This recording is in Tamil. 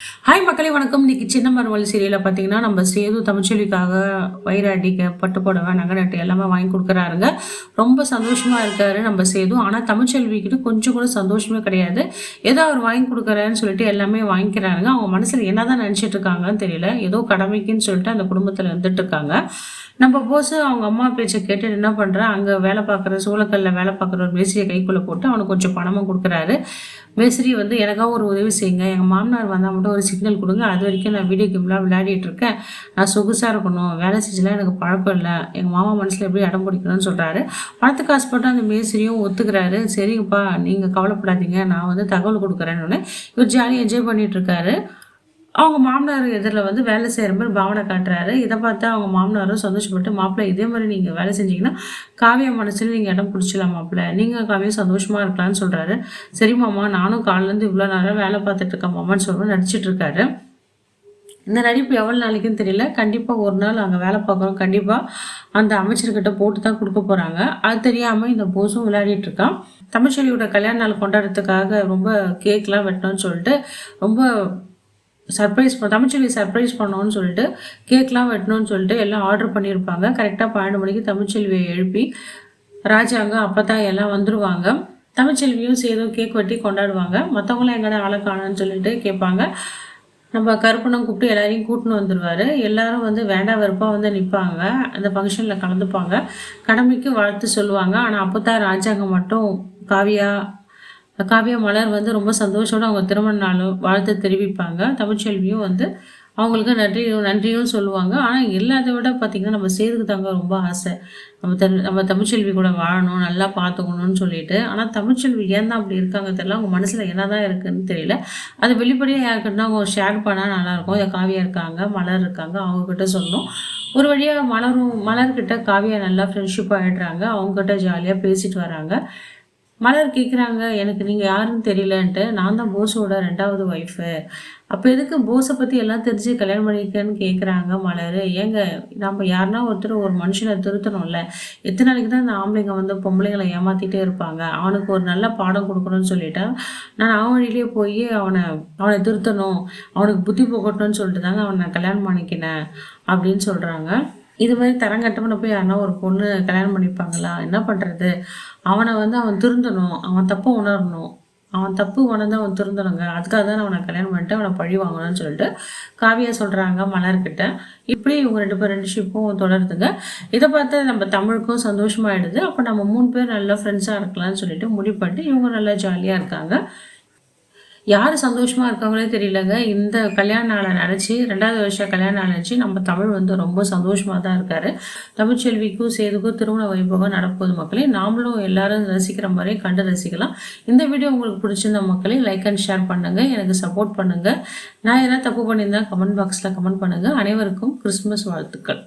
ஹாய் மக்களே வணக்கம். இன்னைக்கு சின்ன மருமகள் சீரியலில் பார்த்தீங்கன்னா நம்ம சேது தமிழ்ச்செல்விக்காக வயிறு அடிக்க பட்டு புடவை நகை நட்டு எல்லாமே வாங்கி கொடுக்குறாருங்க. ரொம்ப சந்தோஷமாக இருக்காரு நம்ம சேது. ஆனால் தமிழ்ச்செல்விக்கிட்ட கொஞ்சம் கூட சந்தோஷமே கிடையாது. ஏதோ அவர் வாங்கி கொடுக்குறாருன்னு சொல்லிட்டு எல்லாமே வாங்கிக்கிறாருங்க. அவங்க மனசில் என்ன தான் நினச்சிட்டு இருக்காங்கன்னு தெரியல. ஏதோ கடமைக்குன்னு சொல்லிட்டு அந்த குடும்பத்தில் இருந்துட்டு இருக்காங்க. நம்ம போஸ் அவங்க அம்மா பேச்சை கேட்டு என்ன பண்ணுறேன், அங்கே வேலை பார்க்குற சூளக்கல்ல வேலை பார்க்குற ஒரு மேஸ்திரியை கைக்குள்ளே போட்டு அவனுக்கு கொஞ்சம் பணமும் கொடுக்குறாரு. மேஸ்திரி எனக்காக ஒரு உதவி செய்யுங்க, எங்கள் மாமனார் வந்தால் மட்டும் ஒரு சிக்னல் கொடுங்க, அது வரைக்கும் நான் வீடியோ கேம்லாம் விளையாடிட்டு இருக்கேன், நான் சொகுசாக இருக்கணும், வேலை செஞ்சலாம் எனக்கு பழக்கம் இல்லை, எங்கள் மாமா மனசில் எப்படி இடம் பிடிக்கணும்னு சொல்கிறாரு. பணத்துக்கு ஆசைப்பட்டு அந்த மேஸ்திரியும் ஒத்துக்கிறாரு. சரிங்கப்பா நீங்கள் கவலைப்படாதீங்க, நான் தகவல் கொடுக்குறேன்னு இவர் ஜாலியாக என்ஜாய் பண்ணிட்டு இருக்காரு. அவங்க மாமனார் எதிரில் வேலை செய்கிற மாதிரி பாவனை காட்டுறாரு. இதை பார்த்து அவங்க மாமனாரும் சந்தோஷப்பட்டு, மாப்பிள்ளை இதே மாதிரி நீங்கள் வேலை செஞ்சீங்கன்னா காவியா மனசில் நீங்கள் இடம் பிடிச்சலாம் மாப்பிள்ளை, நீங்கள் காவியா சந்தோஷமாக இருக்கலாம்னு சொல்கிறாரு. சரி மாமா, நானும் காலிலேருந்து இவ்வளோ நேரம் வேலை பார்த்துட்டு இருக்கேன் மாமான்னு சொல்லுவேன் நடிச்சிட்டு இருக்காரு. இந்த நடிப்பு எவ்வளோ நாளைக்குன்னு தெரியல. கண்டிப்பாக ஒரு நாள் அங்கே வேலை பார்க்குறோம், கண்டிப்பாக அந்த அமைச்சர்கிட்ட போட்டு தான் கொடுக்க போகிறாங்க. அது தெரியாமல் இந்த போஸும் விளையாடிட்டு இருக்கான். தமிழ்ச்செல்வியோட கல்யாண நாள் கொண்டாடுறதுக்காக ரொம்ப கேக்லாம் வெட்டணும்னு சொல்லிட்டு ரொம்ப தமிழ்ச்செல்வி சர்ப்ரைஸ் பண்ணோன்னு சொல்லிட்டு கேக்லாம் வெட்டணும்னு சொல்லிட்டு எல்லாம் ஆர்டர் பண்ணியிருப்பாங்க. கரெக்டாக 12 மணிக்கு தமிழ்ச்செல்வியை எழுப்பி ராஜாங்க அப்போ தான் எல்லாம் வந்துடுவாங்க. தமிழ்ச்செல்வியும் சேதும் கேக் வெட்டி கொண்டாடுவாங்க. மற்றவங்களாம் எங்கடா ஆளை காணுன்னு சொல்லிட்டு கேட்பாங்க. நம்ம கருப்பணம் கூப்பிட்டு எல்லாரையும் கூட்டின்னு வந்துடுவார். எல்லாரும் வேண்டா வெறுப்பாக நிற்பாங்க. அந்த ஃபங்க்ஷனில் கலந்துப்பாங்க. கடமைக்கு வாழ்த்து சொல்லுவாங்க. ஆனால் அப்போ தான் ராஜாங்க மட்டும் காவியா மலர் ரொம்ப சந்தோஷோடு அவங்க திருமண நாளும் வாழ்த்து தெரிவிப்பாங்க. தமிழ்ச்செல்வியும் அவங்களுக்கு நன்றியும் சொல்லுவாங்க. ஆனால் எல்லாத்தை விட பார்த்திங்கன்னா நம்ம சேதுக்கு தாங்க ரொம்ப ஆசை, நம்ம தமிழ்ச்செல்வி கூட வாழணும், நல்லா பார்த்துக்கணும்னு சொல்லிட்டு. ஆனால் தமிழ்ச்செல்வி ஏன் தான் அப்படி இருக்காங்க தெரியல. அவங்க மனசில் என்ன தான் இருக்குதுன்னு தெரியல. அது வெளிப்படையாக யாருக்குன்னா அவங்க ஷேர் பண்ணால் நல்லாயிருக்கும். காவியா இருக்காங்க, மலர் இருக்காங்க, அவங்கக்கிட்ட சொல்லணும். ஒரு வழியாக மலர்கிட்ட காவியா நல்லா ஃப்ரெண்ட்ஷிப் ஆகிடுறாங்க. அவங்ககிட்ட ஜாலியாக பேசிட்டு வராங்க. மலர் கேட்குறாங்க, எனக்கு நீங்கள் யாருன்னு தெரியலன்ட்டு. நான் தான் போஸோட 2வது ஒய்ஃபு, அப்போ எதுக்கு போஸை பற்றி எல்லாம் தெரிஞ்சு கல்யாணம் பண்ணிக்கன்னு கேட்குறாங்க மலர். ஏங்க நம்ம யாருன்னா ஒருத்தர் ஒரு மனுஷனை திருத்தணும்ல. எத்தனை நாளைக்கு தான் இந்த ஆம்பளைங்க பொம்பளைங்களை ஏமாற்றிட்டே இருப்பாங்க. அவனுக்கு ஒரு நல்ல பாடம் கொடுக்கணும்னு சொல்லிட்டா நான் அவன் வழியிலே போய் அவனை திருத்தணும், அவனுக்கு புத்தி போக்கட்டணும்னு சொல்லிட்டு தாங்க அவனை நான் கல்யாணம் பண்ணிக்கினேன் அப்படின்னு சொல்கிறாங்க. இது மாதிரி தரங்கட்டவனை போய் யாருன்னா ஒரு பொண்ணு கல்யாணம் பண்ணிப்பாங்களா? என்ன பண்ணுறது? அவனை அவன் திருந்தணும், அவன் தப்பு உணரணும், அவன் தப்பு உணர்ந்து அவன் திருந்தணுங்க. அதுக்காக தான் அவனை கல்யாணம் பண்ணிட்டு அவனை பழி வாங்கணும்னு சொல்லிட்டு காவியா சொல்கிறாங்க மலர்கிட்ட. இப்படி இவங்க 2 பேர் ஃப்ரெண்ட்ஷிப்பும் தொடருதுங்க. இதை பார்த்து நம்ம தமிழுக்கும் சந்தோஷமாயிடுது. அப்போ நம்ம 3 பேர் நல்லா ஃப்ரெண்ட்ஸாக இருக்கலாம்னு சொல்லிட்டு முடிப்பட்டு இவங்க நல்லா ஜாலியாக இருக்காங்க. யார் சந்தோஷமாக இருக்காங்களே தெரியலங்க. இந்த கல்யாண நாளை நினச்சி 2வது வருஷம் கல்யாண நாள் நினச்சி நம்ம தமிழ் ரொம்ப சந்தோஷமாக தான் இருக்கார். தமிழ்ச்செல்விக்கும் சேதுக்கும் திருமண வைபவம் நடப்போது மக்களே. நாமளும் எல்லாரும் ரசிக்கிற மாதிரி கண்டு ரசிக்கலாம். இந்த வீடியோ உங்களுக்கு பிடிச்சிருந்த மக்களே லைக் அண்ட் ஷேர் பண்ணுங்கள், எனக்கு சப்போர்ட் பண்ணுங்கள். நான் எதனா தப்பு பண்ணியிருந்தா கமெண்ட் பாக்ஸில் கமெண்ட் பண்ணுங்கள். அனைவருக்கும் கிறிஸ்துமஸ் வாழ்த்துக்கள்.